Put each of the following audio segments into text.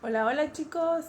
Hola, hola chicos.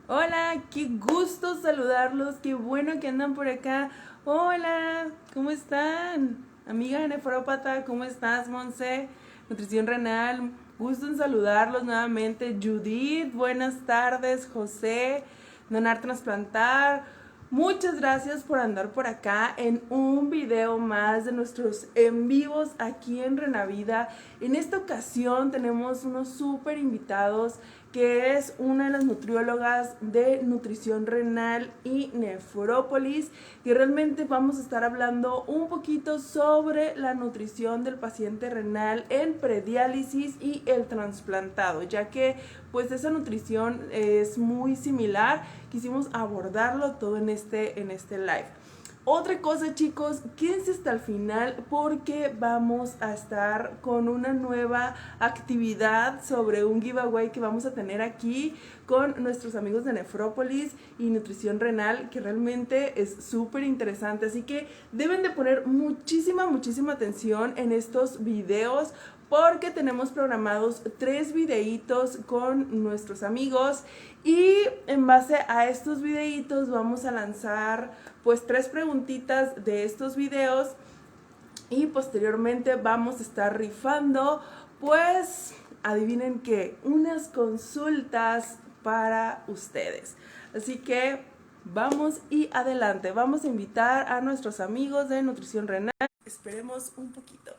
Hola, qué gusto saludarlos. Qué bueno que andan por acá. Hola, ¿cómo están? Amiga nefrópata, ¿cómo estás, Monse? Nutrición renal. Gusto en saludarlos nuevamente. Judith, buenas tardes. José, Donar Transplantar. Muchas gracias por andar por acá en un video más de nuestros en vivos aquí en Renavida. En esta ocasión tenemos unos súper invitados que es una de las nutriólogas de nutrición renal y nefrópolis, que realmente vamos a estar hablando un poquito sobre la nutrición del paciente renal en prediálisis y el trasplantado, ya que pues esa nutrición es muy similar. Quisimos abordarlo todo en este live. Otra cosa, chicos, quédense hasta el final porque vamos a estar con una nueva actividad sobre un giveaway que vamos a tener aquí con nuestros amigos de Nefrópolis y Nutrición Renal, que realmente es súper interesante. Así que deben de poner muchísima atención en estos videos porque tenemos programados 3 videitos con nuestros amigos y en base a estos videitos vamos a lanzar pues 3 preguntitas de estos videos y posteriormente vamos a estar rifando pues adivinen qué, unas consultas para ustedes. Así que vamos y adelante, vamos a invitar a nuestros amigos de Nutrición Renal. Esperemos un poquito.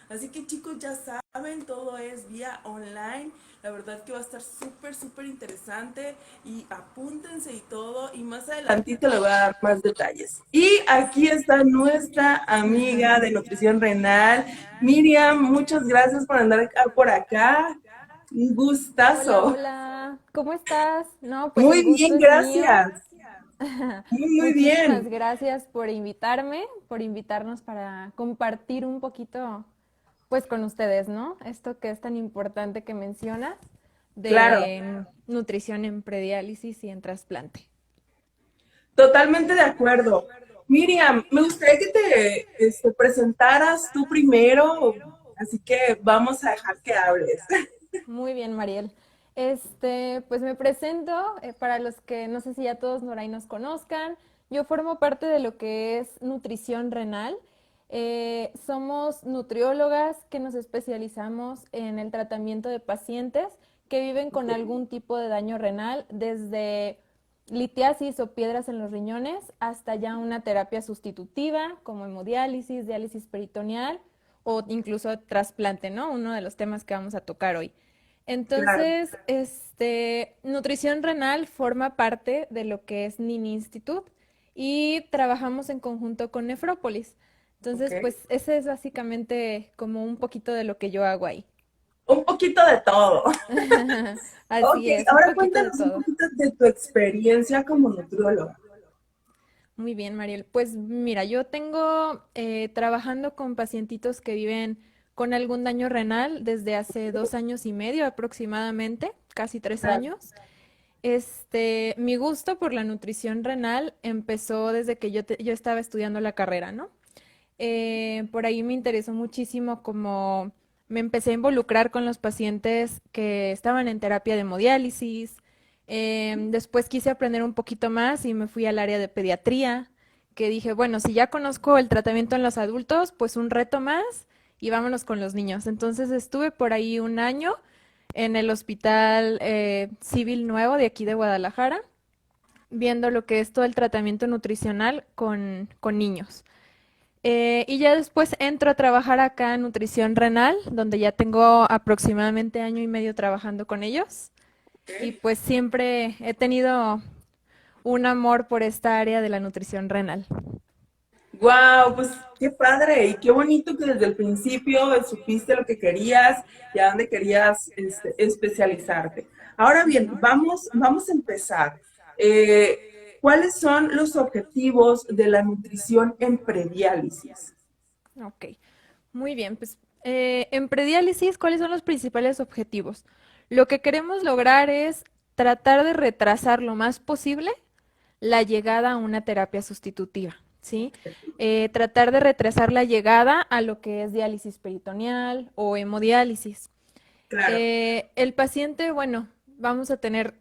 Así que chicos, ya saben, todo es vía online. La verdad que va a estar súper interesante y apúntense y todo. Y más adelantito le voy a dar más detalles. Y aquí está nuestra amiga de nutrición renal, Miriam. Muchas gracias por andar acá, por acá. Un Hola, gustazo. hola, ¿cómo estás? No, pues Muy el gusto bien, es mío. gracias. Muy Muchísimas bien. gracias por invitarme, por invitarnos para compartir un poquito, pues con ustedes, ¿no? Esto que es tan importante que mencionas Claro. de nutrición en prediálisis y en trasplante. Totalmente de acuerdo. Miriam, me gustaría que te presentaras tú primero, así que vamos a dejar que hables. Muy bien, Mariel. Pues me presento, para los que no sé si ya todos por ahí nos conozcan, yo formo parte de lo que es nutrición renal. Somos nutriólogas que nos especializamos en el tratamiento de pacientes que viven con algún tipo de daño renal, desde litiasis o piedras en los riñones hasta ya una terapia sustitutiva como hemodiálisis, diálisis peritoneal o incluso trasplante, ¿no? Uno de los temas que vamos a tocar hoy. Claro. Entonces, nutrición renal forma parte de lo que es NINI Institute y trabajamos en conjunto con Nefrópolis. Ok. Entonces, pues ese es básicamente como un poquito de lo que yo hago ahí. Un poquito de todo. Ok, Así es, un ahora poquito de cuéntanos un todo. poquito de tu experiencia como nutrióloga. Muy bien, Mariel. Pues mira, yo tengo trabajando con pacientitos que viven con algún daño renal desde hace 2 años y medio aproximadamente, casi 3 años. Mi gusto por la nutrición renal empezó desde que yo estaba estudiando la carrera, ¿no? Por ahí me interesó muchísimo como me empecé a involucrar con los pacientes que estaban en terapia de hemodiálisis. Después quise aprender un poquito más y me fui al área de pediatría, que dije, bueno, si ya conozco el tratamiento en los adultos, pues un reto más y vámonos con los niños. Entonces estuve por ahí un año en el Hospital Civil Nuevo de aquí de Guadalajara, viendo lo que es todo el tratamiento nutricional con niños. Y ya después entro a trabajar acá en nutrición renal, donde ya tengo aproximadamente año y medio trabajando con ellos. Y pues siempre he tenido un amor por esta área de la nutrición renal. Wow, pues qué padre y qué bonito que desde el principio supiste lo que querías y a dónde querías especializarte. Ahora bien, vamos a empezar. ¿Cuáles son los objetivos de la nutrición en prediálisis? Ok, muy bien. Pues en prediálisis, ¿cuáles son los principales objetivos? Lo que queremos lograr es tratar de retrasar lo más posible la llegada a una terapia sustitutiva, ¿sí? Tratar de retrasar la llegada a lo que es diálisis peritoneal o hemodiálisis. claro, El paciente, bueno, vamos a tener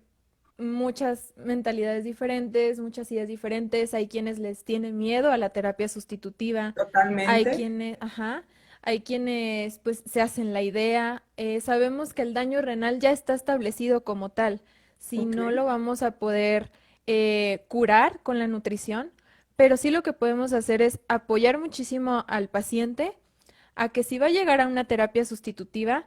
muchas mentalidades diferentes, muchas ideas diferentes. Hay quienes les tienen miedo a la terapia sustitutiva, hay totalmente. quienes, ajá, hay quienes pues se hacen la idea. Sabemos que el daño renal ya está establecido como tal. Si Ok, no lo vamos a poder curar con la nutrición, pero sí lo que podemos hacer es apoyar muchísimo al paciente a que si va a llegar a una terapia sustitutiva,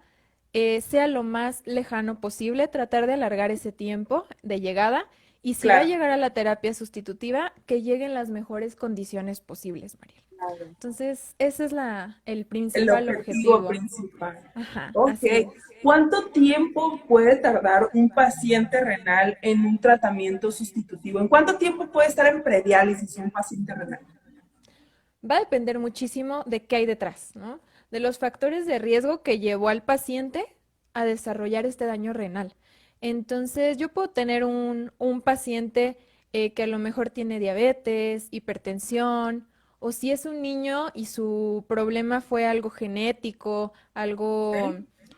sea lo más lejano posible, tratar de alargar ese tiempo de llegada y si va a claro, llegar a la terapia sustitutiva, que llegue en las mejores condiciones posibles, Mariel. claro. Entonces, ese es el El principal objetivo objetivo. principal. Ajá, Ok. así es. ¿Cuánto tiempo puede tardar un paciente renal en un tratamiento sustitutivo? ¿En cuánto tiempo puede estar en prediálisis un paciente renal? Va a depender muchísimo de qué hay detrás, ¿no? De los factores de riesgo que llevó al paciente a desarrollar este daño renal. Entonces, yo puedo tener un paciente que a lo mejor tiene diabetes, hipertensión, o si es un niño y su problema fue algo genético, algo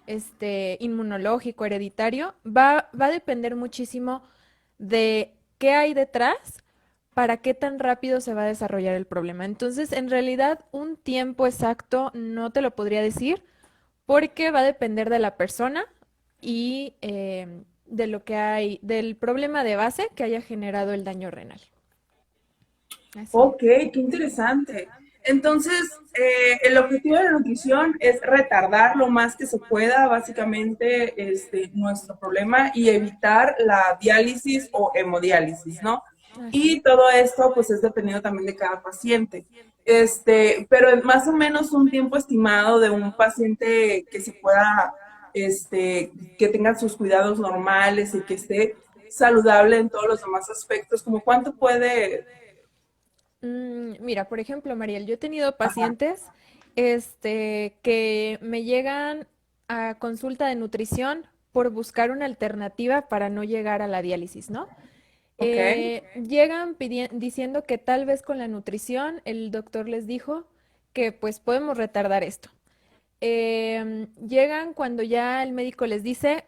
Ok. inmunológico, hereditario, va a depender muchísimo de qué hay detrás para qué tan rápido se va a desarrollar el problema. Entonces, en realidad, un tiempo exacto no te lo podría decir porque va a depender de la persona y de lo que hay, del problema de base que haya generado el daño renal. Así es. Ok, qué interesante. Entonces, el objetivo de la nutrición es retardar lo más que se pueda, básicamente, nuestro problema y evitar la diálisis o hemodiálisis, ¿no? Así Y es. todo esto, pues, es dependiendo también de cada paciente. Pero más o menos un tiempo estimado de un paciente que se pueda, que tenga sus cuidados normales y que esté saludable en todos los demás aspectos, como cuánto puede. Mira, por ejemplo, Mariel, yo he tenido Ajá. pacientes que me llegan a consulta de nutrición por buscar una alternativa para no llegar a la diálisis, ¿no? Ok, Llegan diciendo que tal vez con la nutrición el doctor les dijo que pues podemos retardar esto. Llegan cuando ya el médico les dice,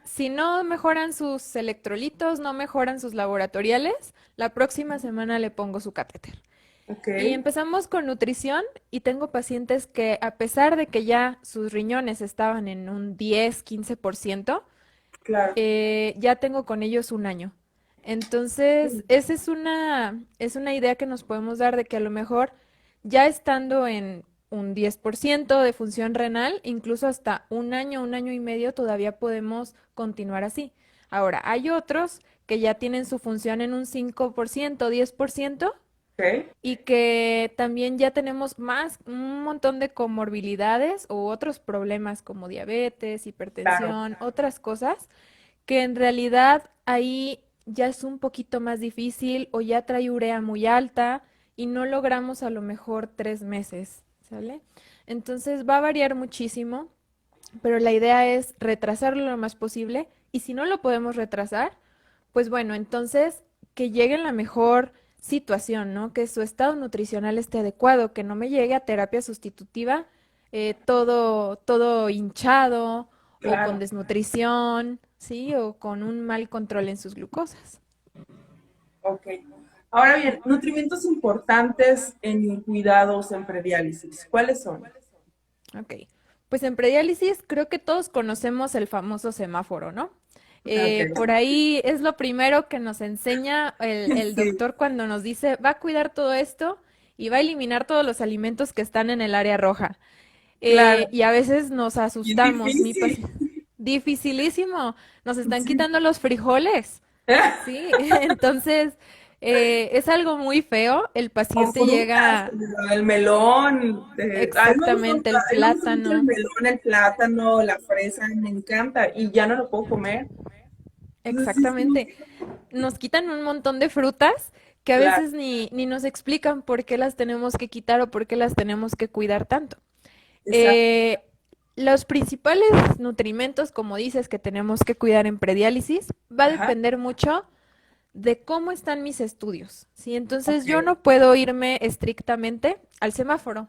si no mejoran sus electrolitos, no mejoran sus laboratoriales, la próxima semana le pongo su catéter. ok, Y empezamos con nutrición y tengo pacientes que a pesar de que ya sus riñones estaban en un 10, 15%, claro. ya tengo con ellos un año. Entonces, esa es una idea que nos podemos dar de que a lo mejor ya estando en un 10% de función renal, incluso hasta un año y medio, todavía podemos continuar así. Ahora, hay otros que ya tienen su función en un 5%, 10%, Ok, y que también ya tenemos más, un montón de comorbilidades o otros problemas como diabetes, claro. hipertensión, otras cosas que en realidad ahí ya es un poquito más difícil o ya trae urea muy alta y no logramos a lo mejor 3 meses, ¿sale? Entonces va a variar muchísimo, pero la idea es retrasarlo lo más posible y si no lo podemos retrasar, pues bueno, entonces que llegue en la mejor situación, ¿no? Que su estado nutricional esté adecuado, que no me llegue a terapia sustitutiva todo hinchado o con Claro. desnutrición, ¿sí? O con un mal control en sus glucosas. Ok. Ahora bien, nutrimentos importantes en cuidados en prediálisis. ¿Cuáles son? Ok. Pues en prediálisis creo que todos conocemos el famoso semáforo, ¿no? Por Ok. ahí es lo primero que nos enseña el Sí, doctor cuando nos dice, va a cuidar todo esto y va a eliminar todos los alimentos que están en el área roja. claro. Y a veces nos Y es asustamos, difícil. dificilísimo, nos están Sí. quitando los frijoles, ¿sí? Entonces, es algo muy feo, el O paciente frutas, llega el melón. exactamente el A mí me gusta mucho el plátano. melón, el plátano, la fresa, me encanta. Y ya no lo puedo comer. Entonces, sí, Exactamente. Nos quitan un montón de frutas que a claro. veces ni nos explican por qué las tenemos que quitar o por qué las tenemos que cuidar tanto. Exacto. Eh, los principales nutrimentos, como dices, que tenemos que cuidar en prediálisis, va a Ajá. depender mucho de cómo están mis estudios, ¿sí? Entonces Ok. yo no puedo irme estrictamente al semáforo.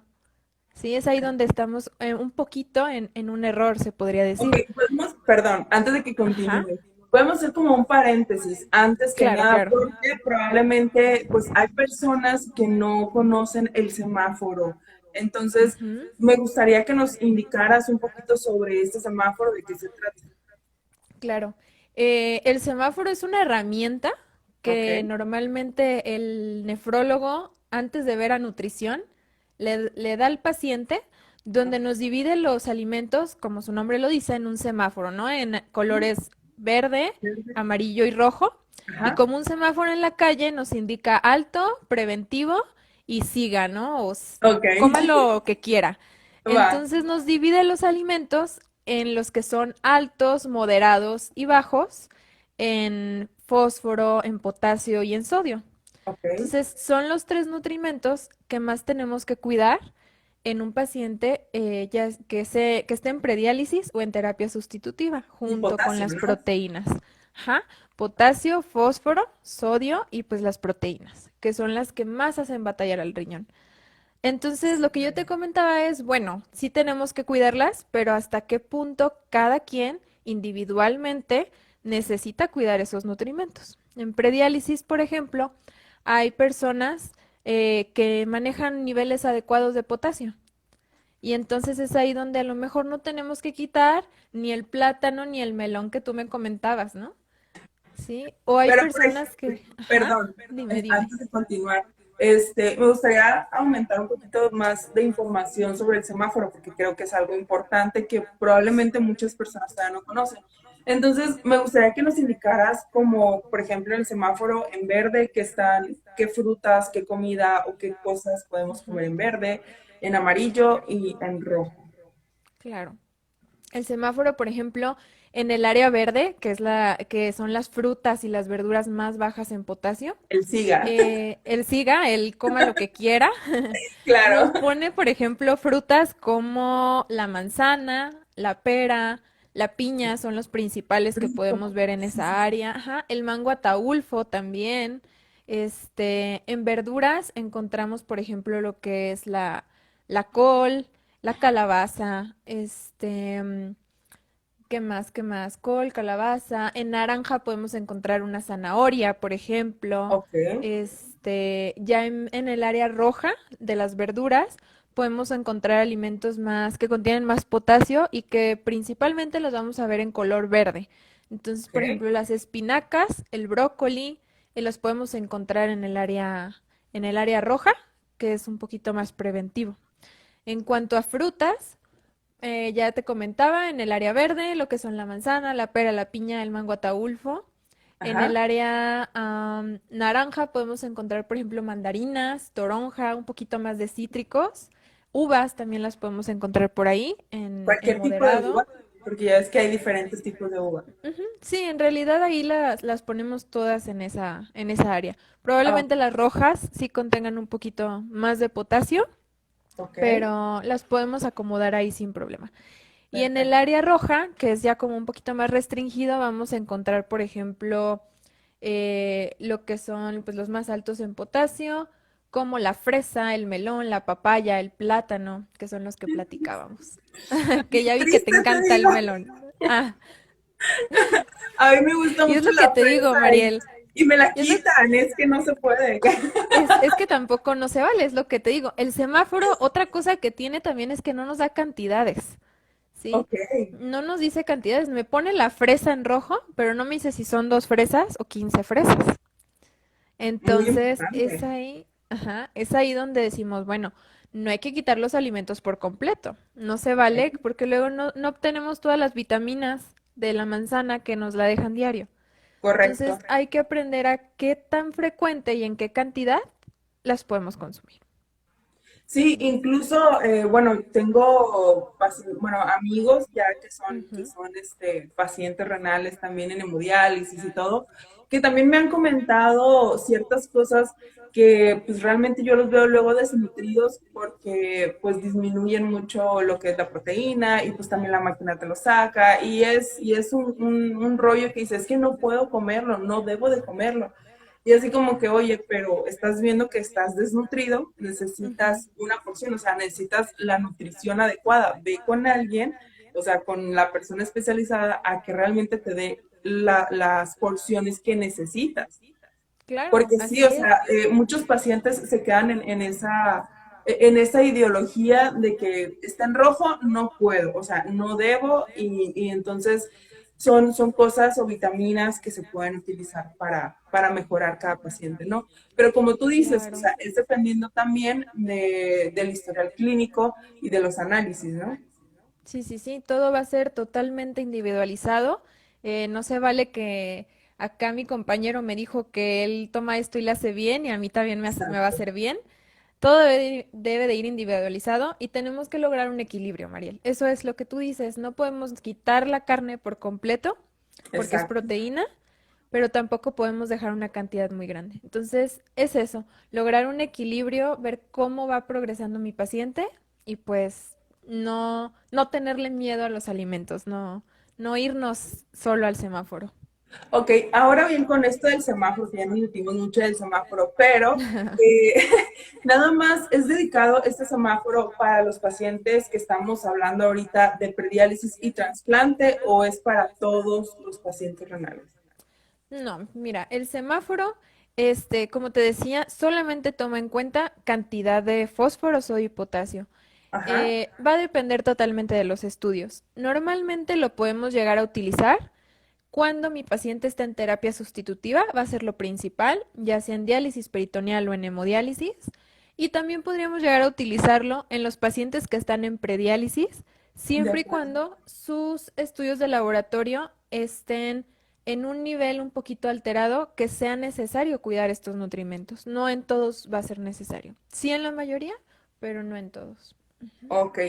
Sí, es ahí donde estamos un poquito en un error, se podría Ok, decir. podemos, perdón, antes de que Ajá, continúe, podemos hacer como un paréntesis, antes que claro, nada, claro. porque probablemente pues hay personas que no conocen el semáforo. Entonces, Ujú, me gustaría que nos indicaras un poquito sobre este semáforo, de qué se trata. claro. El semáforo es una herramienta Ok. que normalmente el nefrólogo, antes de ver a nutrición, le da al paciente donde nos divide los alimentos, como su nombre lo dice, en un semáforo, ¿no? En colores verde, amarillo y rojo. Y Ajá. como un semáforo en la calle nos indica alto, preventivo y siga, ¿no? Ok. Coma lo que quiera. Va. Entonces nos divide los alimentos en los que son altos, moderados y bajos, en fósforo, en potasio y en sodio. Ok. Entonces son los tres nutrimentos que más tenemos que cuidar en un paciente que esté en prediálisis o en terapia sustitutiva, Y junto con potasio, las ¿no? proteínas. Ajá, potasio, fósforo, sodio y pues las proteínas, que son las que más hacen batallar al riñón. Entonces, lo que yo te comentaba es, bueno, sí tenemos que cuidarlas, pero hasta qué punto cada quien individualmente necesita cuidar esos nutrimentos. En prediálisis, por ejemplo, hay personas que manejan niveles adecuados de potasio. Y entonces es ahí donde a lo mejor no tenemos que quitar ni el plátano ni el melón que tú me comentabas, ¿no? Sí. O hay Pero, por personas ejemplo, que, ajá, perdón, dime, dime. antes de continuar, me gustaría aumentar un poquito más de información sobre el semáforo, porque creo que es algo importante que probablemente muchas personas todavía no conocen. Entonces, me gustaría que nos indicaras como, por ejemplo, el semáforo en verde, qué frutas, qué comida o qué cosas podemos Ujú, comer en verde, en amarillo y en rojo. claro. El semáforo, por ejemplo, en el área verde, que son las frutas y las verduras más bajas en potasio, El SIGA, el SIGA, el coma lo que quiera, nos claro. pone, por ejemplo, frutas como la manzana, la pera, la piña, son los principales que podemos ver en Sí, sí, esa sí. área. Ajá, el mango ataulfo también. En verduras encontramos, por ejemplo, lo que es la col, la calabaza, ¿qué más? ¿Qué más? Col, calabaza. En naranja podemos encontrar una zanahoria, por ejemplo. Ok, Ya en el área roja de las verduras podemos encontrar alimentos más que contienen más potasio y que principalmente los vamos a ver en color verde. Entonces, por ok. ejemplo, las espinacas, el brócoli, los podemos encontrar en el área roja, que es un poquito más preventivo. En cuanto a frutas, ya te comentaba, en el área verde, lo que son la manzana, la pera, la piña, el mango ataulfo. En el Ajá. área naranja podemos encontrar, por ejemplo, mandarinas, toronja, un poquito más de cítricos. Uvas también las podemos encontrar por ahí, en Cualquier tipo de moderado. uva, porque ya ves que hay diferentes tipos de uva. Ujú, sí, en realidad ahí las ponemos todas en esa área. Ah, Probablemente las rojas sí contengan un poquito más de potasio, ok, pero las podemos acomodar ahí sin problema. Y en el perfecto. área roja, que es ya como un poquito más restringido, vamos a encontrar, por ejemplo, lo que son pues, los más altos en potasio, como la fresa, el melón, la papaya, el plátano, que son los que platicábamos. Que ya vi que te Triste te encanta el digo. melón. Ah, A mí me gusta y es mucho lo que la te fresa digo, Mariel. y me la Y es lo, quitan, es que no se puede. es que tampoco no se vale, es lo que te digo. El semáforo, otra cosa que tiene también es que no nos da cantidades. ¿Sí? Ok, No nos dice cantidades, me pone la fresa en rojo, pero no me dice si son 2 fresas o 15 fresas. muy Entonces, es importante. ahí, ajá, es ahí donde decimos, bueno, no hay que quitar los alimentos por completo. No se vale Ok, porque luego no obtenemos todas las vitaminas de la manzana que nos la dejan diario. correcto. Entonces, hay que aprender a qué tan frecuente y en qué cantidad las podemos consumir. Sí, incluso, bueno, tengo bueno, amigos ya que Ujú, son pacientes renales también en hemodiálisis y todo, que también me han comentado ciertas cosas que pues realmente yo los veo luego desnutridos porque pues disminuyen mucho lo que es la proteína y pues también la máquina te lo saca y es un rollo que dices, es que no puedo comerlo, no debo de comerlo. Y así como que, oye, pero estás viendo que estás desnutrido, Ujú. necesitas una porción, o sea, necesitas la nutrición adecuada. Ve con alguien, o sea, con la persona especializada a que realmente te dé las porciones que necesitas. Claro, Porque sí, o así sea, es. muchos pacientes se quedan en esa ideología de que está en rojo, no puedo, o sea, no debo, y entonces son cosas o vitaminas que se pueden utilizar para mejorar cada paciente, ¿no? Pero como tú dices, o Claro. sea, es dependiendo también del historial clínico y de los análisis, ¿no? Sí, sí, sí, todo va a ser totalmente individualizado. No se vale que acá mi compañero me dijo que él toma esto y le hace bien y a mí también me va a Exacto, hacer bien. Todo debe de ir individualizado y tenemos que lograr un equilibrio, Mariel. Eso es lo que tú dices. No podemos quitar la carne por completo porque es exacto. proteína, pero tampoco podemos dejar una cantidad muy grande. Entonces, es eso, lograr un equilibrio, ver cómo va progresando mi paciente y pues no tenerle miedo a los alimentos, no irnos solo al semáforo. Ok, ahora bien, con esto del semáforo, que ya nos metimos mucho del semáforo, pero eh, nada más es dedicado este semáforo para los pacientes que estamos hablando ahorita de prediálisis y trasplante, o es para todos los pacientes renales. No, mira, el semáforo, como te decía, solamente toma en cuenta cantidad de fósforo, sodio y potasio. Ajá, Va a depender totalmente de los estudios. Normalmente lo podemos llegar a utilizar cuando mi paciente está en terapia sustitutiva, va a ser lo principal, ya sea en diálisis peritoneal o en hemodiálisis. Y también podríamos llegar a utilizarlo en los pacientes que están en prediálisis, de siempre y acuerdo. cuando sus estudios de laboratorio estén en un nivel un poquito alterado que sea necesario cuidar estos nutrimentos. No en todos va a ser necesario. Sí en la mayoría, pero no en todos. Ok,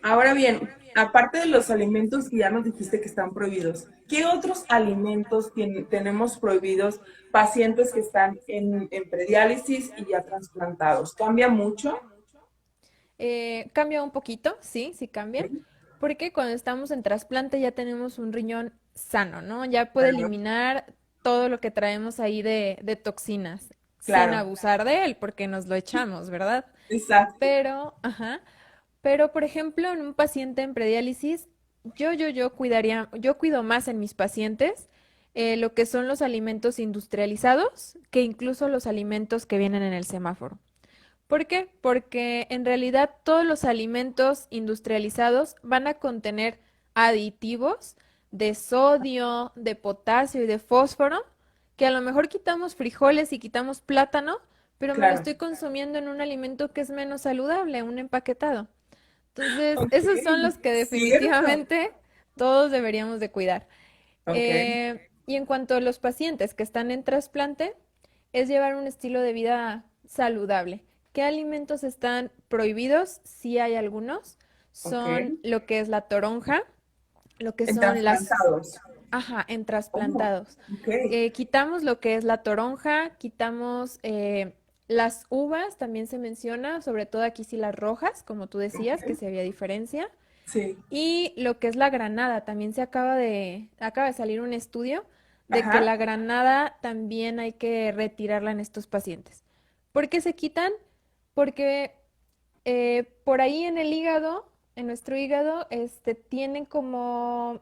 ahora bien, aparte de los alimentos que ya nos dijiste que están prohibidos, ¿qué otros alimentos tenemos prohibidos pacientes que están en prediálisis y ya trasplantados? ¿Cambia mucho? Cambia un poquito, sí, sí cambia, porque cuando estamos en trasplante ya tenemos un riñón sano, ¿no? Ya puede Ajá, eliminar todo lo que traemos ahí de toxinas, sin claro, abusar de él, porque nos lo echamos, ¿verdad? exacto. Pero, por ejemplo, en un paciente en prediálisis, yo cuido más en mis pacientes lo que son los alimentos industrializados que incluso los alimentos que vienen en el semáforo. ¿Por qué? Porque en realidad todos los alimentos industrializados van a contener aditivos de sodio, de potasio y de fósforo, que a lo mejor quitamos frijoles y quitamos plátano, pero me lo Claro. estoy consumiendo en un alimento que es menos saludable, un empaquetado. Entonces, Ok, esos son los que cierto. definitivamente todos deberíamos de cuidar. Ok, Y en cuanto a los pacientes que están en trasplante, es llevar un estilo de vida saludable. ¿Qué alimentos están prohibidos? Sí hay algunos. ok. Son lo que es la toronja, lo que En son trasplantados. ajá, en Oh, trasplantados. ok. Quitamos lo que es la toronja, quitamos las uvas, también se menciona, sobre todo aquí sí las rojas, como tú decías, que Ok. se había diferencia. Sí. Y lo que es la granada, también acaba de salir un estudio de que Ajá. la granada también hay que retirarla en estos pacientes. ¿Por qué se quitan? Porque por ahí en el hígado, en nuestro hígado, tienen como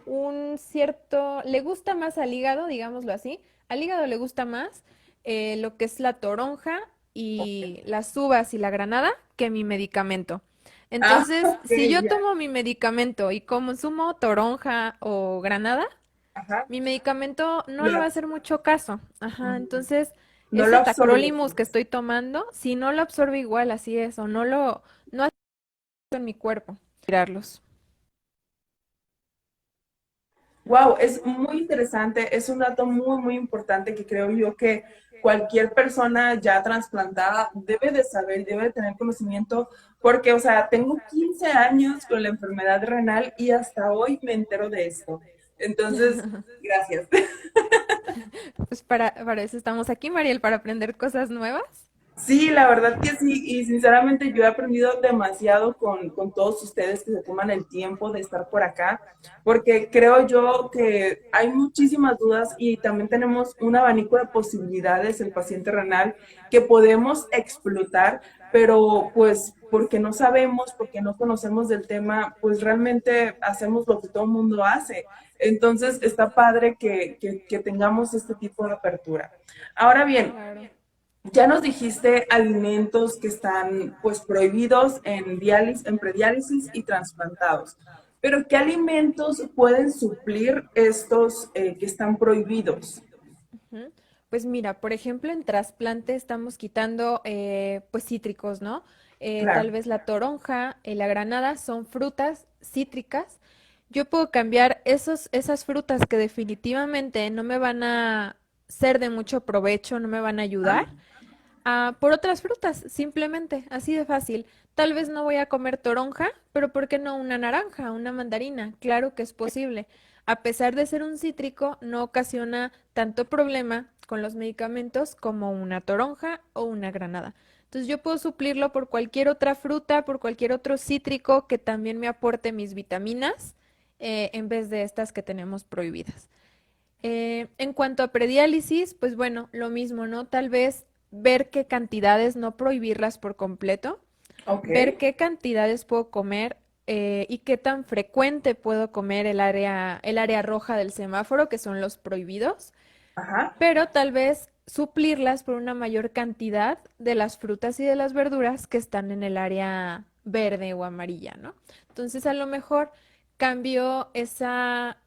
un cierto, le gusta más al hígado, digámoslo así, al hígado le gusta más lo que es la toronja y las uvas y la granada que mi medicamento. Ah, Entonces, ok, si yo ya. tomo mi medicamento y consumo toronja o granada, Ajá. mi medicamento no le va a Lo- hacer mucho caso. Ajá, mm, entonces, no lo ese absorbe. tacrolimus que estoy tomando, si no lo absorbe igual, así es, o no hace en mi cuerpo, tirarlos. Wow, es muy interesante, es un dato muy importante que creo yo que cualquier persona ya trasplantada debe de saber, debe de tener conocimiento, porque, o sea, tengo 15 años con la enfermedad renal y hasta hoy me entero de esto. Entonces, gracias. Pues para eso estamos aquí, Mariel, para aprender cosas nuevas. Sí, la verdad que sí, y sinceramente yo he aprendido demasiado con todos ustedes que se toman el tiempo de estar por acá, porque creo yo que hay muchísimas dudas y también tenemos un abanico de posibilidades, el paciente renal, que podemos explotar, pero pues porque no sabemos, porque no conocemos del tema, pues realmente hacemos lo que todo el mundo hace. Entonces está padre que tengamos este tipo de apertura. Ahora bien, Claro. ya nos dijiste alimentos que están pues prohibidos en diálisis, en prediálisis y trasplantados. Pero ¿qué alimentos pueden suplir estos que están prohibidos? Ujú. Pues mira, por ejemplo, en trasplante estamos quitando pues cítricos, ¿no? Tal Claro. vez la toronja, la granada son frutas cítricas. Yo puedo cambiar esas frutas que definitivamente no me van a ser de mucho provecho, no me van a ayudar, por otras frutas, simplemente, así de fácil. Tal vez no voy a comer toronja, pero ¿por qué no una naranja, una mandarina? Claro que es posible. A pesar de ser un cítrico, no ocasiona tanto problema con los medicamentos como una toronja o una granada. Entonces yo puedo suplirlo por cualquier otra fruta, por cualquier otro cítrico que también me aporte mis vitaminas, en vez de estas que tenemos prohibidas. En cuanto a prediálisis, pues bueno, lo mismo, ¿no? Tal vez ver qué cantidades, no prohibirlas por completo, Ok. ver qué cantidades puedo comer, y qué tan frecuente puedo comer el área roja del semáforo, que son los prohibidos, Ajá. pero tal vez suplirlas por una mayor cantidad de las frutas y de las verduras que están en el área verde o amarilla, ¿no? Entonces a lo mejor cambio esa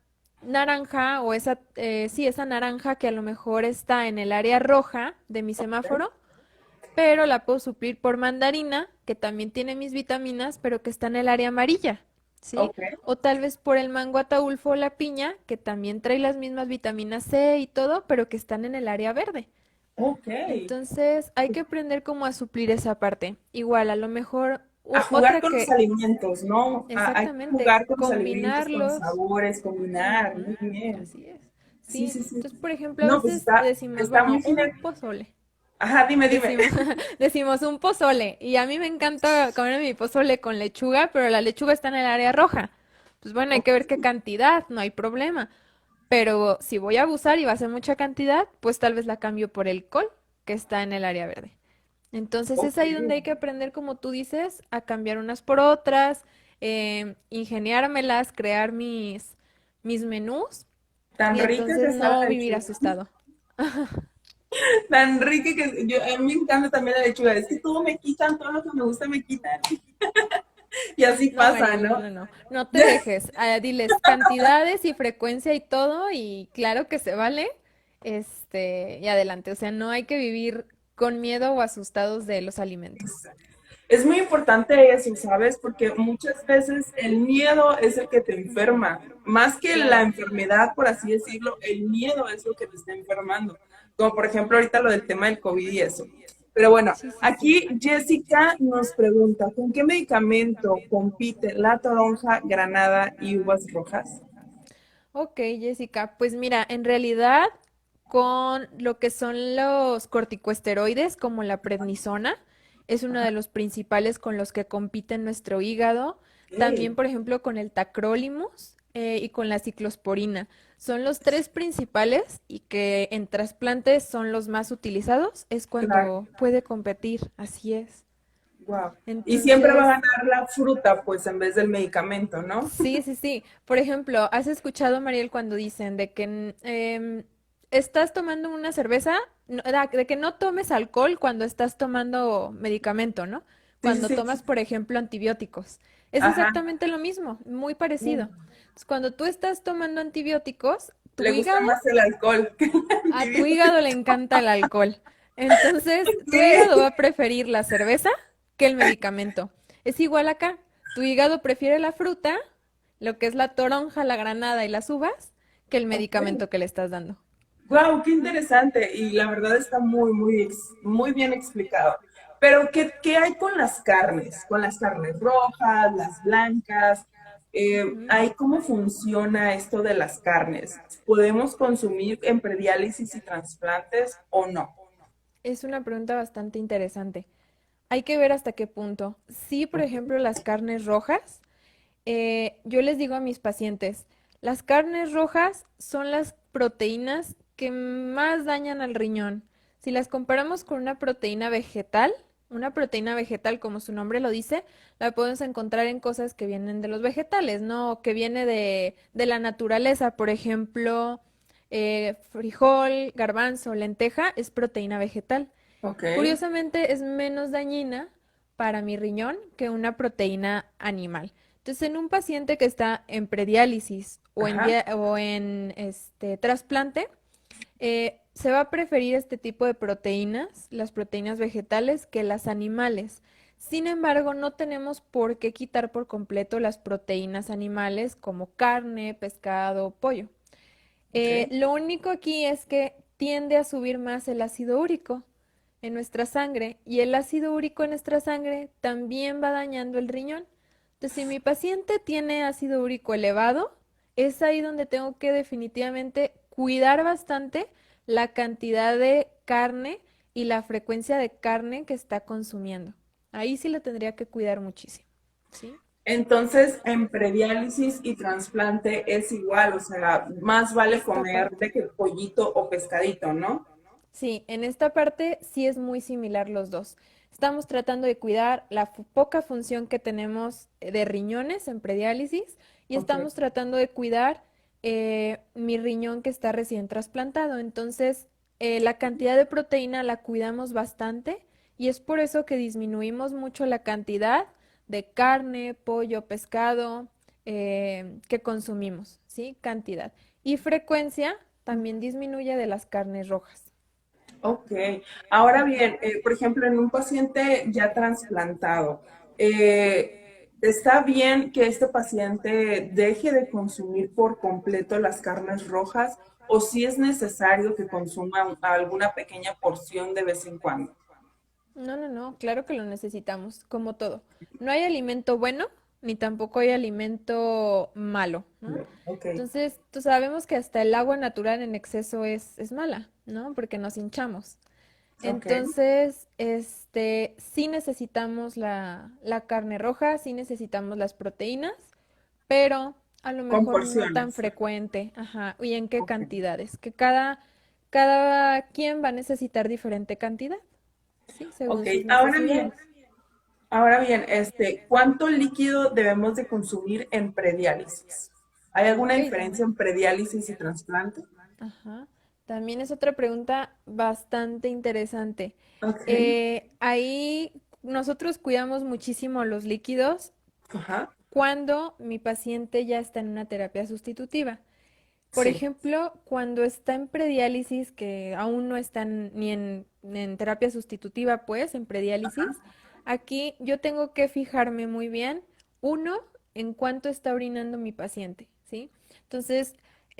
naranja o sí, esa naranja que a lo mejor está en el área roja de mi semáforo, pero la puedo suplir por mandarina, que también tiene mis vitaminas, pero que está en el área amarilla, ¿sí? Ok. O tal vez por el mango ataulfo o la piña, que también trae las mismas vitaminas C y todo, pero que están en el área verde. Ok. Entonces hay que aprender cómo a suplir esa parte. Igual, a lo mejor A jugar otra con los que, alimentos, ¿no? Hay que exactamente, jugar con los alimentos, con los combinarlos. sabores, combinar. Ujú, Muy bien. así es. Sí, Sí, sí, sí. entonces, por ejemplo, a No, pues veces está, decimos, está bueno, muy un genial. pozole. Ajá, dime, dime. Decimos, decimos un pozole. Y a mí me encanta comer mi pozole con lechuga, pero la lechuga está en el área roja. Pues bueno, hay que ver qué cantidad, no hay problema. Pero si voy a abusar y va a ser mucha cantidad, pues tal vez la cambio por el col, que está en el área verde. Entonces Ok. es ahí donde hay que aprender, como tú dices, a cambiar unas por otras, ingeniármelas, crear mis menús Tan y rica que entonces está no la vivir lechuga. asustado. Tan rica que yo, a mí me encanta también la lechuga. Es que todo me quitan, todo lo que me gusta me quitan. Y así No, pasa, Mariel, no, ¿no? no, no. No te dejes. Diles cantidades y frecuencia y todo, y claro que se vale. Y adelante. O sea, no hay que vivir con miedo o asustados de los alimentos. Es muy importante eso, ¿sabes? Porque muchas veces el miedo es el que te enferma. Más que la Claro. enfermedad, por así decirlo, el miedo es lo que te está enfermando. Como por ejemplo ahorita lo del tema del COVID y eso. Pero bueno, Sí, sí, sí. aquí Jessica nos pregunta, ¿con qué medicamento compite la toronja, granada y uvas rojas? Ok, Jessica. Pues mira, en realidad, con lo que son los corticosteroides, como la prednisona, es uno de los principales con los que compite nuestro hígado. También, Ok, por ejemplo, con el tacrolimus, y con la ciclosporina. Son los tres principales y que en trasplantes son los más utilizados. Es claro, cuando puede competir, así es. wow. Y siempre va a Entonces, ganar la fruta, pues, en vez del medicamento, ¿no? sí, sí, sí. Por ejemplo, ¿has escuchado, Mariel, cuando dicen de que estás tomando una cerveza, de que no tomes alcohol cuando estás tomando medicamento, ¿no? Sí, sí, Cuando sí. tomas, por ejemplo, antibióticos. Es Ajá. exactamente lo mismo, muy parecido. Entonces, cuando tú estás tomando antibióticos, Le gusta más el alcohol que el a tu antibiótico. hígado le encanta el alcohol. Entonces, tu hígado va Sí. a preferir la cerveza que el medicamento. Es igual acá. Tu hígado prefiere la fruta, lo que es la toronja, la granada y las uvas, que el medicamento que le estás dando. Wow, qué interesante. Y la verdad está muy bien explicado. Pero, ¿qué hay con las carnes? Con las carnes rojas, las blancas. Ujú. ¿Ahí cómo funciona esto de las carnes? ¿Podemos consumir en prediálisis y trasplantes o no? Es una pregunta bastante interesante. Hay que ver hasta qué punto. Sí, por ejemplo, las carnes rojas, yo les digo a mis pacientes, las carnes rojas son las proteínas que más dañan al riñón. Si las comparamos con una proteína vegetal, como su nombre lo dice, la podemos encontrar en cosas que vienen de los vegetales, ¿no? Que viene de la naturaleza. Por ejemplo, frijol, garbanzo, lenteja es proteína vegetal. Ok, Curiosamente, es menos dañina para mi riñón que una proteína animal. Entonces, en un paciente que está en prediálisis ajá, o en trasplante, se va a preferir este tipo de proteínas, las proteínas vegetales, que las animales. Sin embargo, no tenemos por qué quitar por completo las proteínas animales como carne, pescado, pollo. ok, Lo único aquí es que tiende a subir más el ácido úrico en nuestra sangre y el ácido úrico en nuestra sangre también va dañando el riñón. Entonces, si mi paciente tiene ácido úrico elevado, es ahí donde tengo que definitivamente cuidar bastante la cantidad de carne y la frecuencia de carne que está consumiendo. Ahí sí la tendría que cuidar muchísimo, ¿sí? entonces, en prediálisis y trasplante es igual, o sea, más vale Esta comer parte. de que pollito o pescadito, ¿no? Sí, en esta parte sí es muy similar los dos. Estamos tratando de cuidar la poca función que tenemos de riñones en prediálisis y Ok, estamos tratando de cuidar mi riñón que está recién trasplantado. Entonces, la cantidad de proteína la cuidamos bastante y es por eso que disminuimos mucho la cantidad de carne, pollo, pescado que consumimos, ¿sí? Cantidad. Y frecuencia también disminuye de las carnes rojas. ok. Ahora bien, por ejemplo, en un paciente ya trasplantado, ¿está bien que este paciente deje de consumir por completo las carnes rojas o si es necesario que consuma alguna pequeña porción de vez en cuando? No, no, no, claro que lo necesitamos, como todo. No hay alimento bueno ni tampoco hay alimento malo, ¿no? Ok, Entonces, tú sabemos que hasta el agua natural en exceso es mala, ¿no? Porque nos hinchamos. ok. Entonces, sí necesitamos la carne roja, sí necesitamos las proteínas, pero a lo Con mejor no tan porciones. frecuente, ajá, y en qué Ok. cantidades, que cada quien va a necesitar diferente cantidad. Sí, Ok, según sus ahora bien, necesidades. ¿cuánto líquido debemos de consumir en prediálisis? ¿Hay alguna Ok, diferencia en prediálisis y trasplante? ajá. También es otra pregunta bastante interesante. Ok, Ahí nosotros cuidamos muchísimo los líquidos ajá, cuando mi paciente ya está en una terapia sustitutiva. Por sí, ejemplo, cuando está en prediálisis, que aún no están ni en terapia sustitutiva, pues, en prediálisis, aquí yo tengo que fijarme muy bien, uno, en cuánto está orinando mi paciente, ¿sí? Entonces,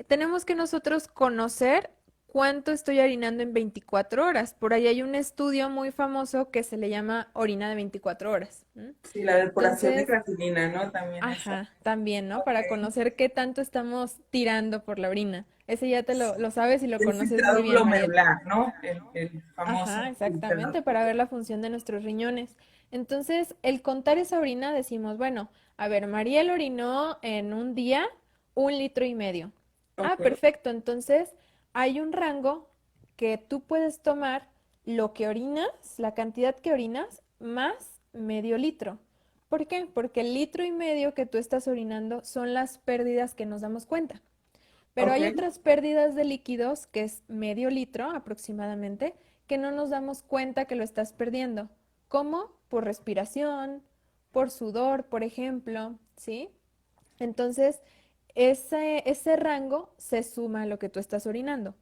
tenemos que nosotros conocer cuánto estoy orinando en 24 horas. Por ahí hay un estudio muy famoso que se le llama orina de 24 horas. ¿M? sí, la depuración de Entonces, creatinina, ¿no? También esa. ajá, también, ¿no? Ok. Para conocer qué tanto estamos tirando por la orina. Ese ya te lo sabes y lo El conoces muy filtrado bien, Mariel. glomerular, ¿no? El Ajá, famoso filtrado. exactamente, para ver la función de nuestros riñones. Entonces, el contar esa orina, decimos, bueno, a ver, Mariel orinó en un día 1,5 litros. Ah, Ok, perfecto. Entonces, hay un rango que tú puedes tomar lo que orinas, la cantidad que orinas, más medio litro. ¿Por qué? Porque el 1,5 litros que tú estás orinando son las pérdidas que nos damos cuenta. Pero ok. hay otras pérdidas de líquidos, que es medio litro aproximadamente, que no nos damos cuenta que lo estás perdiendo. ¿Cómo? Por respiración, por sudor, por ejemplo, ¿sí? Entonces, ese rango se suma a lo que tú estás orinando.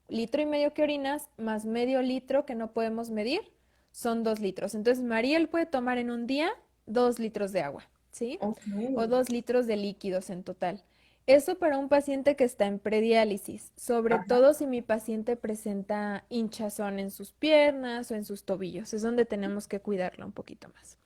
1,5 litros que orinas más medio litro que no podemos medir son 2 litros. Entonces, Mariel puede tomar en un día 2 litros de agua, ¿sí? Ok. O 2 litros de líquidos en total. Eso para un paciente que está en prediálisis, sobre Ajá. todo si mi paciente presenta hinchazón en sus piernas o en sus tobillos, es donde tenemos que cuidarla un poquito más.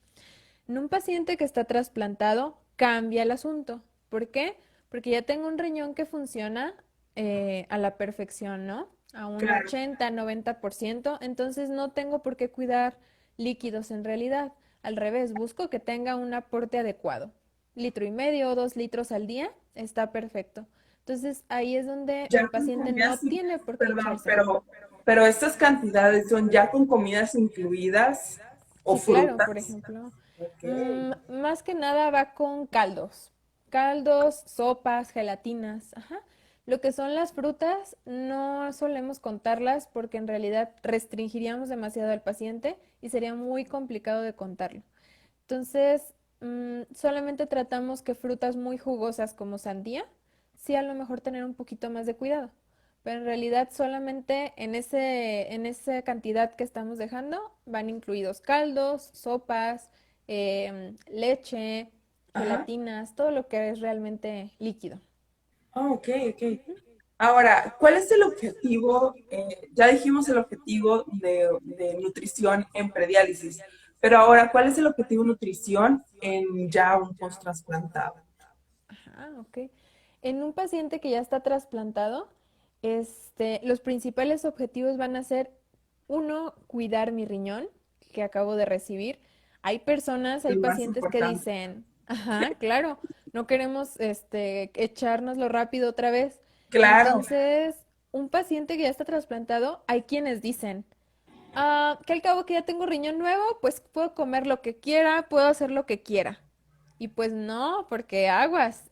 En un paciente que está trasplantado, cambia el asunto. ¿Por qué? Porque ya tengo un riñón que funciona a la perfección, ¿no? a un Claro. 80-90%, entonces no tengo por qué cuidar líquidos en realidad. Al revés, busco que tenga un aporte adecuado. 1,5 litros o 2 litros al día está perfecto. Entonces ahí es donde mi Ya con paciente comidas, no tiene por qué perdón, hincharse. pero estas cantidades son ya con comidas incluidas o Sí, claro, por frutas. ejemplo. Ok. Más que nada va con caldos. Caldos, sopas, gelatinas. Ajá. Lo que son las frutas no solemos contarlas porque en realidad restringiríamos demasiado al paciente y sería muy complicado de contarlo. Entonces, solamente tratamos que frutas muy jugosas como sandía, sí a lo mejor tener un poquito más de cuidado. Pero en realidad solamente en esa cantidad que estamos dejando van incluidos caldos, sopas, leche, Ajá. gelatinas, todo lo que es realmente líquido. Ah, ok, ok. Ahora, ¿cuál es el objetivo? Ya dijimos el objetivo de nutrición en prediálisis, pero ahora, ¿cuál es el objetivo de nutrición en ya un post-trasplantado? Ah, ok. En un paciente que ya está trasplantado, los principales objetivos van a ser, uno, cuidar mi riñón que acabo de recibir. Hay personas, hay El más pacientes que importante. dicen, ajá, claro, no queremos, echárnoslo rápido otra vez. Claro, Entonces, un paciente que ya está trasplantado, hay quienes dicen, que al cabo que ya tengo riñón nuevo, pues puedo comer lo que quiera, puedo hacer lo que quiera. Y pues no, porque aguas,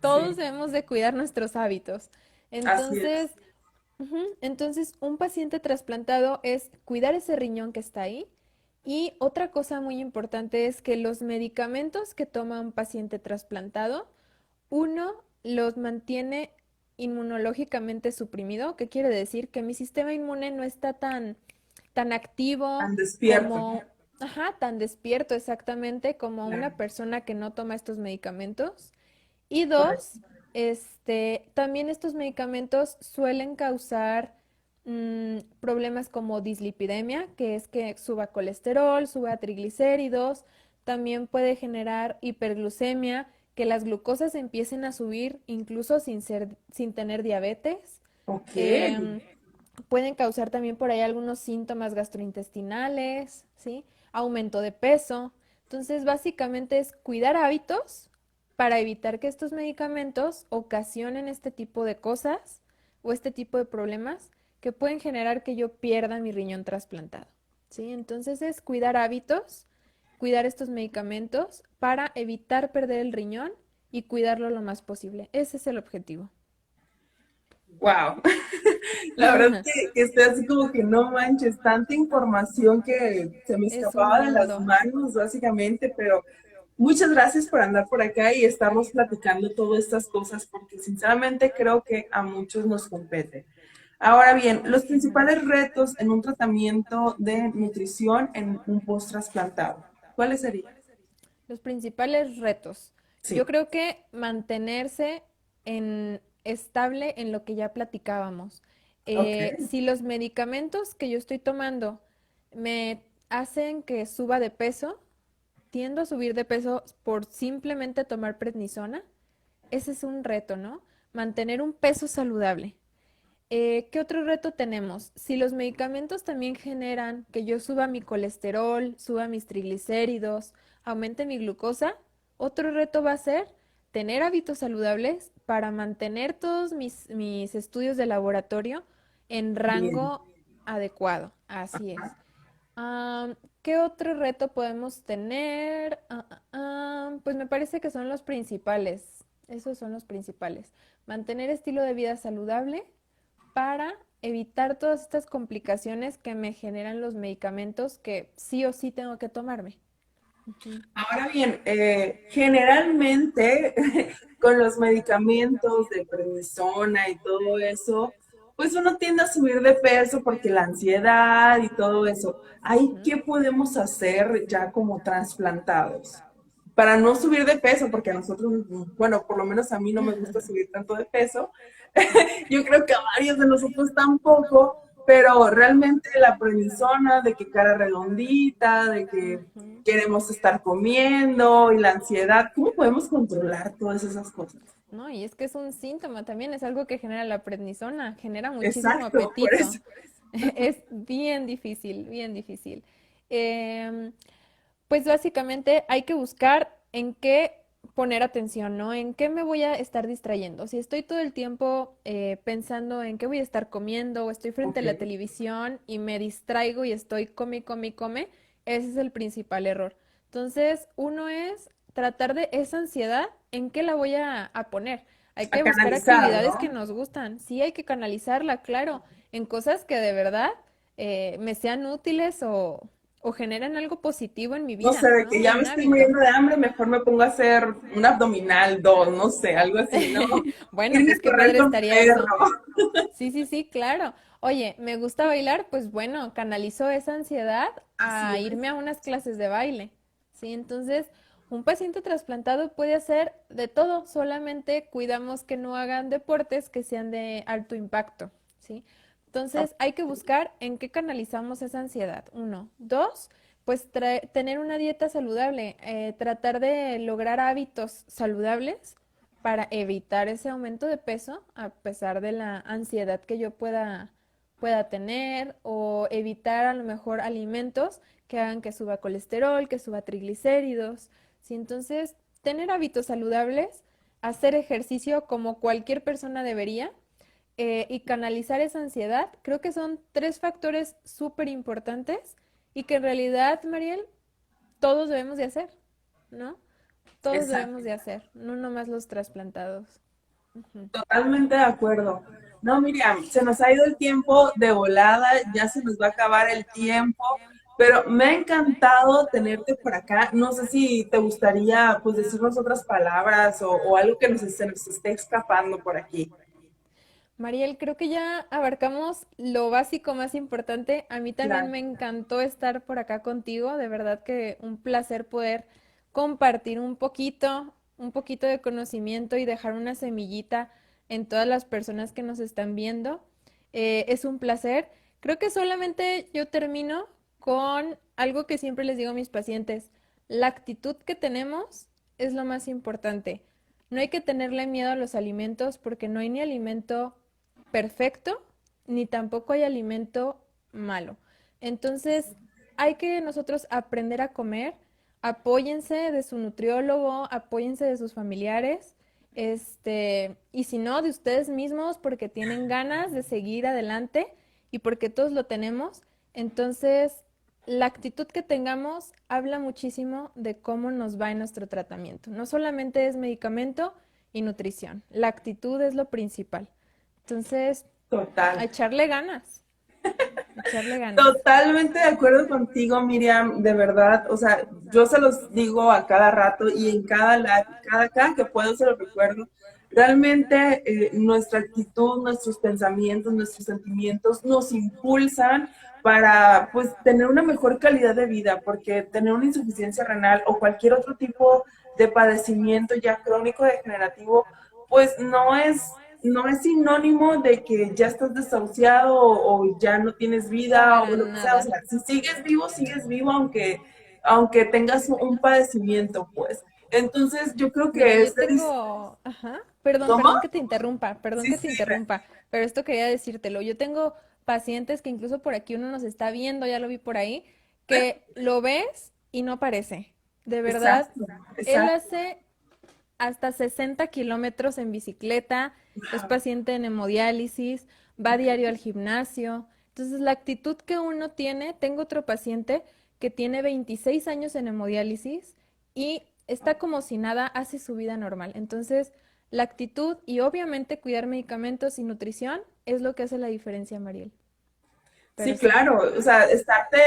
todos sí, debemos de cuidar nuestros hábitos. así es. Entonces, entonces un paciente trasplantado es cuidar ese riñón que está ahí. Y otra cosa muy importante es que los medicamentos que toma un paciente trasplantado, uno los mantiene inmunológicamente suprimido, que quiere decir que mi sistema inmune no está tan activo Tan despierto. como, ajá, tan despierto exactamente como Claro, una persona que no toma estos medicamentos. Y correcto. dos, también estos medicamentos suelen causar problemas como dislipidemia, que es que suba colesterol, suba triglicéridos, también puede generar hiperglucemia, que las glucosas empiecen a subir incluso sin tener diabetes. Ok, Em, Pueden causar también por ahí algunos síntomas gastrointestinales, ¿sí? Aumento de peso. Entonces, básicamente es cuidar hábitos para evitar que estos medicamentos ocasionen este tipo de cosas o este tipo de problemas que pueden generar que yo pierda mi riñón trasplantado, ¿sí? Entonces es cuidar hábitos, cuidar estos medicamentos para evitar perder el riñón y cuidarlo lo más posible. Ese es el objetivo. wow. La verdad es que estoy así como que no manches, tanta información que se me Es un escapaba de las mundo. manos, básicamente, pero muchas gracias por andar por acá y estarnos platicando todas estas cosas, porque sinceramente creo que a muchos nos compete. Ahora bien, los principales retos en un tratamiento de nutrición en un post-trasplantado, ¿cuáles serían? Los principales retos. Yo Sí, creo que mantenerse estable en lo que ya platicábamos. ok, Si los medicamentos que yo estoy tomando me hacen que suba de peso, tiendo a subir de peso por simplemente tomar prednisona, ese es un reto, ¿no? Mantener un peso saludable. ¿Qué otro reto tenemos? Si los medicamentos también generan que yo suba mi colesterol, suba mis triglicéridos, aumente mi glucosa, otro reto va a ser tener hábitos saludables para mantener todos mis estudios de laboratorio en bien. rango adecuado. Así es. ¿Qué otro reto podemos tener? Pues me parece que son los principales. Esos son los principales. Mantener estilo de vida saludable para evitar todas estas complicaciones que me generan los medicamentos que sí o sí tengo que tomarme. Ujú. Ahora bien, generalmente con los medicamentos de prednisona y todo eso, pues uno tiende a subir de peso porque la ansiedad y todo eso. ¿Ahí Ujú. qué podemos hacer ya como trasplantados? Para no subir de peso, porque a nosotros, bueno, por lo menos a mí no me gusta subir tanto de peso. Sí. Yo creo que a varios de nosotros tampoco, pero realmente la prednisona de que cara redondita, de que Ujú. queremos estar comiendo y la ansiedad, ¿cómo podemos controlar todas esas cosas? No, y es que es un síntoma también, es algo que genera la prednisona, genera muchísimo Exacto, por apetito. eso. Es bien difícil, bien difícil. Em, Pues básicamente hay que buscar en qué poner atención, ¿no? En qué me voy a estar distrayendo. Si estoy todo el tiempo pensando en qué voy a estar comiendo o estoy frente a Ok, la televisión y me distraigo y estoy come, come, come, ese es el principal error. Entonces, uno es tratar de esa ansiedad, ¿en qué la voy a poner? Hay a que buscar canalizar, actividades que ¿no? nos gustan. Sí, hay que canalizarla, claro, en cosas que de verdad me sean útiles o generen algo positivo en mi No sé, vida, de que ¿no? ya me Un estoy hábito. muriendo de hambre, mejor me pongo a hacer un abdominal, dos, no sé, algo así, ¿no? Bueno, Irme pues a qué correr padre con mi estaría eso. perro. Sí, sí, sí, claro. Oye, me gusta bailar, pues bueno, canalizo esa ansiedad Así a es. irme a unas clases de baile. Sí, entonces, un paciente trasplantado puede hacer de todo, solamente cuidamos que no hagan deportes que sean de alto impacto, ¿sí? Entonces, hay que buscar en qué canalizamos esa ansiedad. Uno. Dos, pues tener una dieta saludable, tratar de lograr hábitos saludables para evitar ese aumento de peso a pesar de la ansiedad que yo pueda tener o evitar a lo mejor alimentos que hagan que suba colesterol, que suba triglicéridos. Sí, entonces, tener hábitos saludables, hacer ejercicio como cualquier persona debería y canalizar esa ansiedad, creo que son tres factores súper importantes y que en realidad, Mariel, todos debemos de hacer, ¿no? Todos Exacto. debemos de hacer, no nomás los trasplantados. Ujú. Totalmente de acuerdo. No, Miriam, se nos ha ido el tiempo de volada, ya se nos va a acabar el tiempo, pero me ha encantado tenerte por acá. No sé si te gustaría pues decirnos otras palabras o algo que se nos esté escapando por aquí. Mariel, creo que ya abarcamos lo básico más importante. A mí también Claro. me encantó estar por acá contigo. De verdad que un placer poder compartir un poquito de conocimiento y dejar una semillita en todas las personas que nos están viendo. Es un placer. Creo que solamente yo termino con algo que siempre les digo a mis pacientes. La actitud que tenemos es lo más importante. No hay que tenerle miedo a los alimentos porque no hay ni alimento perfecto, ni tampoco hay alimento malo. Entonces, hay que nosotros aprender a comer, apóyense de su nutriólogo, apóyense de sus familiares, y si no, de ustedes mismos, porque tienen ganas de seguir adelante y porque todos lo tenemos. Entonces, la actitud que tengamos habla muchísimo de cómo nos va en nuestro tratamiento. No solamente es medicamento y nutrición, la actitud es lo principal. Entonces, a Total. echarle ganas, a echarle ganas. Totalmente de acuerdo contigo, Miriam, de verdad. O sea, yo se los digo a cada rato y en cada que puedo se los recuerdo. Realmente nuestra actitud, nuestros pensamientos, nuestros sentimientos nos impulsan para pues tener una mejor calidad de vida, porque tener una insuficiencia renal o cualquier otro tipo de padecimiento ya crónico degenerativo, pues no es sinónimo de que ya estás desahuciado o ya no tienes vida Para o lo que sea. O nada. sea, si sigues vivo aunque tengas un padecimiento, pues. Entonces, yo creo Mira, que yo tengo, ajá, perdón, ¿Cómo? perdón Sí, que te sí, interrumpa, pero esto quería decírtelo. Yo tengo pacientes que incluso por aquí uno nos está viendo, ya lo vi por ahí, que lo ves y no aparece. De verdad, exacto, él exacto. hace hasta 60 kilómetros en bicicleta, es paciente en hemodiálisis, va diario al gimnasio. Entonces, la actitud que uno tiene, tengo otro paciente que tiene 26 años en hemodiálisis y está como si nada, hace su vida normal. Entonces, la actitud y obviamente cuidar medicamentos y nutrición es lo que hace la diferencia, Mariel. Pero Sí, sí. claro, o sea, estarte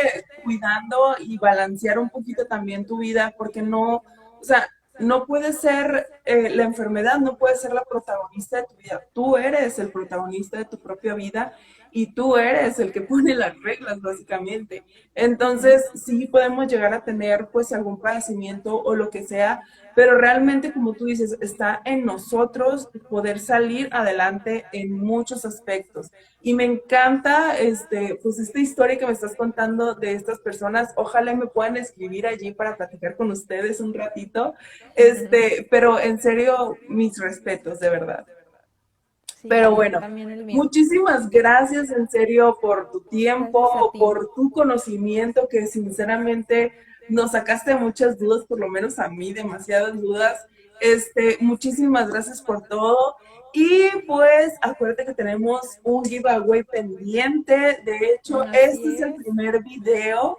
cuidando y balancear un poquito también tu vida, porque no, o sea, no puede ser la enfermedad no puede ser la protagonista de tu vida. Tú eres el protagonista de tu propia vida y tú eres el que pone las reglas, básicamente. Entonces, sí podemos llegar a tener pues algún padecimiento o lo que sea, pero realmente, como tú dices, está en nosotros poder salir adelante en muchos aspectos. Y me encanta pues esta historia que me estás contando de estas personas. Ojalá me puedan escribir allí para platicar con ustedes un ratito. Pero en serio, mis respetos, de verdad. Sí, Pero Mariel, bueno, también el mío. muchísimas gracias en serio por tu Gracias a tiempo, ti. por tu conocimiento, que sinceramente nos sacaste muchas dudas, por lo menos a mí, demasiadas dudas. Muchísimas gracias por todo. Y pues acuérdate que tenemos un giveaway pendiente. De hecho, este Así es el es. primer video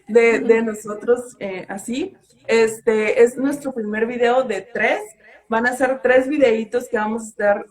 de nosotros así. Es nuestro primer video de 3. Van a ser 3 videitos que vamos a estar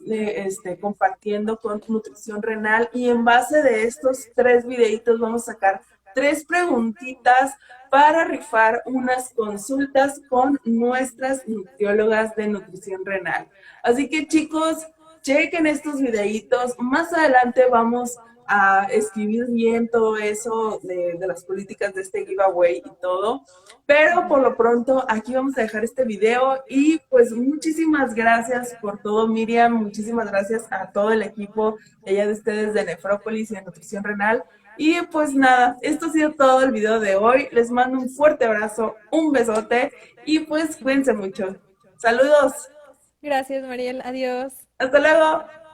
compartiendo con Nutrición Renal y en base de estos 3 videitos vamos a sacar 3 preguntitas para rifar unas consultas con nuestras nutriólogas de Nutrición Renal. Así que chicos, chequen estos videitos. Más adelante vamos a escribir bien todo eso de las políticas de este giveaway y todo. Pero por lo pronto aquí vamos a dejar este video y pues muchísimas gracias por todo, Miriam. Muchísimas gracias a todo el equipo de allá de ustedes de Nefrópolis y de Nutrición Renal. Y pues nada, esto ha sido todo el video de hoy. Les mando un fuerte abrazo, un besote y pues cuídense mucho. Saludos. Gracias, Mariel. Adiós. Hasta luego.